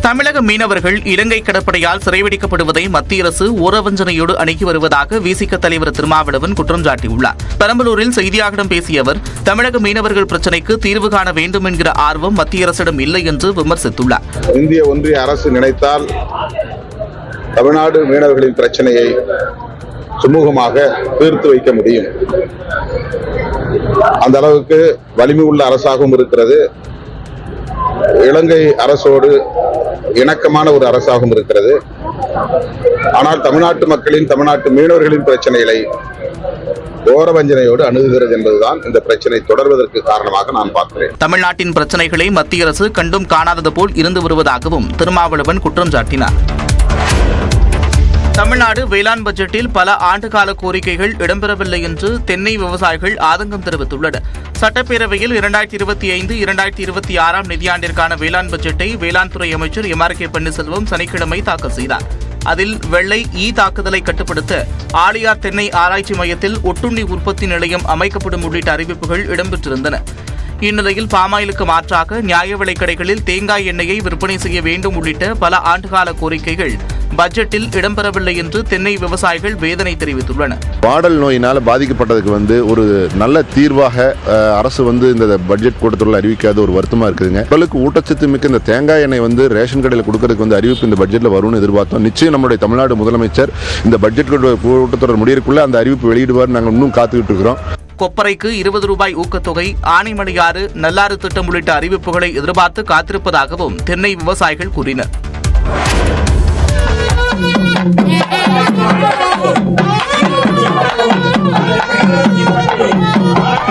தமிழக மீனவர்கள் இலங்கை கடற்படையால் சிறைபிடிக்கப்படுவதை மத்திய அரசு ஊரவஞ்சனையோடு அணுகி வருவதாக விசிக தலைவர் திருமாவளவன் குற்றம் சாட்டியுள்ளார். பெரம்பலூரில் செய்தியாளர்களிடம் பேசிய அவர், தமிழக மீனவர்கள் பிரச்சினைக்கு தீர்வு காண வேண்டும் என்கிற ஆர்வம் மத்திய அரசிடம் இல்லை என்று விமர்சித்துள்ளார். இந்திய ஒன்றிய அரசு நினைத்தால் தமிழ்நாடு மீனவர்களின் பிரச்சனையை சுமூகமாக தீர்த்து வைக்க முடியும். அந்த அளவுக்கு வலிமை உள்ள அரசாகவும் இருக்கிறது. இலங்கை அரசோடு இணக்கமான ஒரு அரசாகவும் இருக்கிறது. ஆனால் தமிழ்நாட்டு மக்களின், தமிழ்நாட்டு மீனவர்களின் பிரச்சனைகளை ஓரவஞ்சனையோடு அணுகுகிறது என்பதுதான் இந்த பிரச்சனை தொடர்வதற்கு காரணமாக நான் பார்க்கிறேன். தமிழ்நாட்டின் பிரச்சனைகளை மத்திய அரசு கண்டும் காணாதது போல் இருந்து வருவதாகவும் திருமாவளவன் குற்றம் சாட்டினார். தமிழ்நாடு வேளாண் பட்ஜெட்டில் பல ஆண்டுகால கோரிக்கைகள் இடம்பெறவில்லை என்று தென்னை விவசாயிகள் ஆதங்கம் தெரிவித்துள்ளனர். சட்டப்பேரவையில் 2025-2026 நிதியாண்டிற்கான வேளாண் பட்ஜெட்டை வேளாண் துறை அமைச்சர் எம்.ஆர்.கே. பன்னீர்செல்வம் சனிக்கிழமை தாக்கல் செய்தார். அதில் வெள்ளை தாக்குதலை கட்டுப்படுத்த ஆழியார் தென்னை ஆராய்ச்சி மையத்தில் ஒட்டுண்ணி உற்பத்தி நிலையம் அமைக்கப்படும் உள்ளிட்ட அறிவிப்புகள் இடம்பெற்றிருந்தன. இந்நிலையில் பாமாயிலுக்கு மாற்றாக நியாய விலைக் கடைகளில் தேங்காய் எண்ணெயை விற்பனை செய்ய வேண்டும் உள்ளிட்ட பல ஆண்டுகால கோரிக்கைகள் பட்ஜெட்டில் இடம்பெறவில்லை என்று தென்னை விவசாயிகள் வேதனை தெரிவித்துள்ளனர். வாடல் நோயினால் பாதிக்கப்பட்டதுக்கு ஒரு நல்ல தீர்வாக அரசு இந்த பட்ஜெட் கூட்டத்தில் அறிவிக்காத ஒரு வருத்தமா இருக்குதுங்க. உடலுக்கு ஊட்டச்சத்து மிக்க இந்த தேங்காய் எண்ணெய் ரேஷன் கடையில் கொடுக்கறதுக்கு அறிவிப்பு இந்த பட்ஜெட்ல வரும்னு எதிர்பார்த்தோம். நிச்சயம் நம்முடைய தமிழ்நாடு முதலமைச்சர் இந்த பட்ஜெட் கூட்டத்தொடர் முடியறதுக்குள்ள அந்த அறிவிப்பு வெளியிடுவார். நாங்கள் இன்னும் காத்துக்கிட்டு இருக்கிறோம். கொப்பரைக்கு 20 ரூபாய் ஊக்கத்தொகை, ஆனைமணியாறு, நல்லாறு திட்டம் உள்ளிட்ட அறிவிப்புகளை எதிர்பார்த்து காத்திருப்பதாகவும் தென்னை விவசாயிகள் கூறினர்.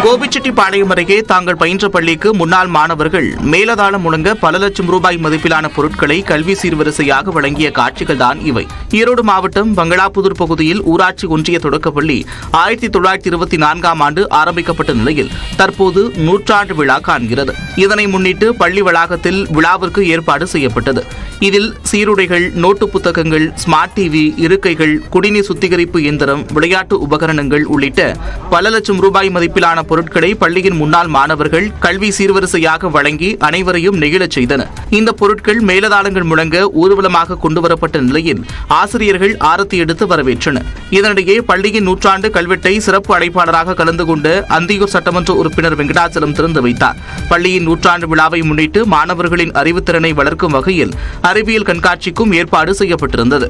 கோபிச்செட்டிப்பாளையம் அருகே தாங்கள் பயின்ற பள்ளிக்கு முன்னாள் மாணவர்கள் மேலதாளம் முழங்க பல லட்சம் ரூபாய் மதிப்பிலான பொருட்களை கல்வி சீர்வரிசையாக வழங்கிய காட்சிகள்தான் இவை. ஈரோடு மாவட்டம் பங்களாபுதூர் பகுதியில் ஊராட்சி ஒன்றிய தொடக்கப்பள்ளி 1924ஆம் ஆண்டு ஆரம்பிக்கப்பட்ட நிலையில் தற்போது 100ஆண்டு விழா காண்கிறது. இதனை முன்னிட்டு பள்ளி வளாகத்தில் விழாவிற்கு ஏற்பாடு செய்யப்பட்டது. இதில் சீருடைகள், நோட்டு புத்தகங்கள், ஸ்மார்ட் டிவி, இருக்கைகள், குடிநீர் சுத்திகரிப்பு இயந்திரம், விளையாட்டு உபகரணங்கள் உள்ளிட்ட பல லட்சம் ரூபாய் மதிப்பிலான பொருட்களை பள்ளியின் முன்னாள் மாணவர்கள் கல்வி சீர்வரிசையாக வழங்கி அனைவரையும் நெகிழச் செய்தனர். இந்த பொருட்கள் மேலதாளங்கள் முழங்க ஊர்வலமாக கொண்டுவரப்பட்ட நிலையில் ஆசிரியர்கள் ஆரத்தி எடுத்து வரவேற்றனர். இதனிடையே பள்ளியின் 100ஆண்டு கல்வெட்டை சிறப்பு அழைப்பாளராக கலந்து கொண்ட அந்தியூர் சட்டமன்ற உறுப்பினர் வெங்கடாச்சலம் திறந்து வைத்தார். பள்ளியின் 100ஆண்டு விழாவை முன்னிட்டு மாணவர்களின் அறிவுத்திறனை வளர்க்கும் வகையில் அறிவியல் கண்காட்சிக்கும் ஏற்பாடு செய்யப்பட்டிருந்தது.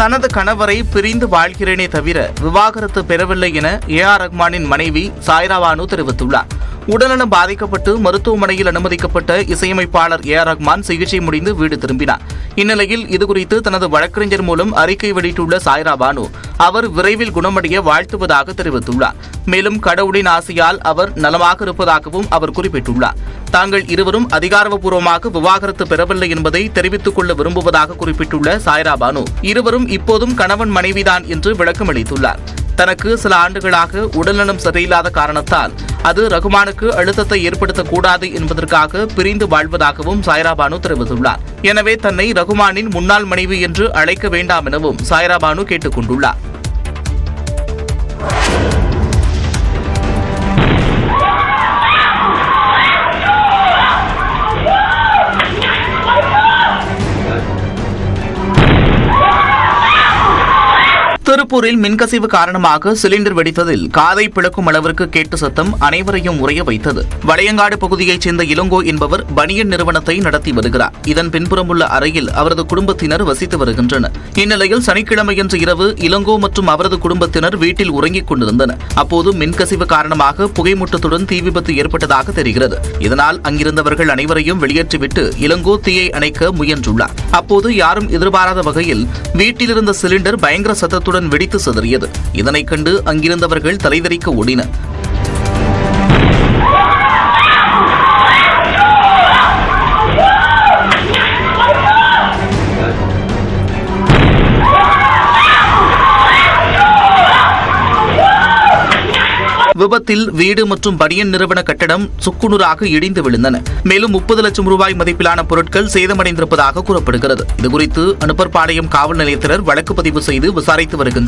தனது கணவரை பிரிந்து வாழ்கிறேனே தவிர விவாகரத்து பெறவில்லை என ஏ.ஆர். ரஹ்மானின் மனைவி சாய்ரா பானு தெரிவித்துள்ளார். உடல்நலம் பாதிக்கப்பட்டு மருத்துவமனையில் அனுமதிக்கப்பட்ட இசையமைப்பாளர் ஏ.ஆர். ரஹ்மான் சிகிச்சை முடிந்து வீடு திரும்பினார். இந்நிலையில் இதுகுறித்து தனது வழக்கறிஞர் மூலம் அறிக்கை வெளியிட்டுள்ள சாய்ரா பானு, அவர் விரைவில் குணமடைய வாழ்த்துவதாக தெரிவித்துள்ளார். மேலும் கடவுளின் ஆசையால் அவர் நலமாக இருப்பதாகவும் அவர் குறிப்பிட்டுள்ளார். தாங்கள் இருவரும் அதிகாரப்பூர்வமாக விவாகரத்து பெறவில்லை என்பதை தெரிவித்துக் கொள்ள விரும்புவதாக குறிப்பிட்டுள்ள சாய்ரா பானு, இருவரும் இப்போதும் கணவன் மனைவிதான் என்று விளக்கம் அளித்துள்ளார். தனக்கு சில ஆண்டுகளாக உடல்நலம் சரியில்லாத காரணத்தால் அது ரகுமானுக்கு அழுத்தத்தை ஏற்படுத்தக்கூடாது என்பதற்காக பிரிந்து வாழ்வதாகவும் சாய்ரா பானு தெரிவித்துள்ளார். எனவே தன்னை ரகுமானின் முன்னாள் மனைவி என்று அழைக்க வேண்டாம் எனவும் சாய்ரா பானு கேட்டுக் கொண்டுள்ளார். திருப்பூரில் மின்கசிவு காரணமாக சிலிண்டர் வெடித்ததில் காதை பிளக்கும் அளவிற்கு கேட்டு சத்தம் அனைவரையும் உறைய வைத்தது. வளையங்காடு பகுதியைச் சேர்ந்த இளங்கோ என்பவர் பனியன் நிறுவனத்தை நடத்தி வருகிறார். இதன் பின்புறம் உள்ள அறையில் அவரது குடும்பத்தினர் வசித்து வருகின்றனர். இந்நிலையில் சனிக்கிழமையன்று இரவு இளங்கோ மற்றும் அவரது குடும்பத்தினர் வீட்டில் உறங்கிக் கொண்டிருந்தனர். அப்போது மின்கசிவு காரணமாக புகைமூட்டத்துடன் தீ விபத்து ஏற்பட்டதாக தெரிகிறது. இதனால் அங்கிருந்தவர்கள் அனைவரையும் வெளியேற்றிவிட்டு இளங்கோ தீயை அணைக்க முயன்றுள்ளார். அப்போது யாரும் எதிர்பாராத வகையில் வீட்டிலிருந்த சிலிண்டர் பயங்கர சத்தத்துடன் வெடித்து சிதறியது. இதனைக் கண்டு அங்கிருந்தவர்கள் தலைதெறிக்க ஓடினர். விபத்தில் வீடு மற்றும் பனியன் நிறுவன கட்டடம் சுக்குநூறாக இடிந்து விழுந்தன. மேலும் 30 லட்சம் ரூபாய் மதிப்பிலான பொருட்கள் சேதமடைந்திருப்பதாக கூறப்படுகிறது. இதுகுறித்து அனுப்பர்பாளையம் காவல் நிலையத்தினர் வழக்கு பதிவு செய்து விசாரித்து வருகின்றனர்.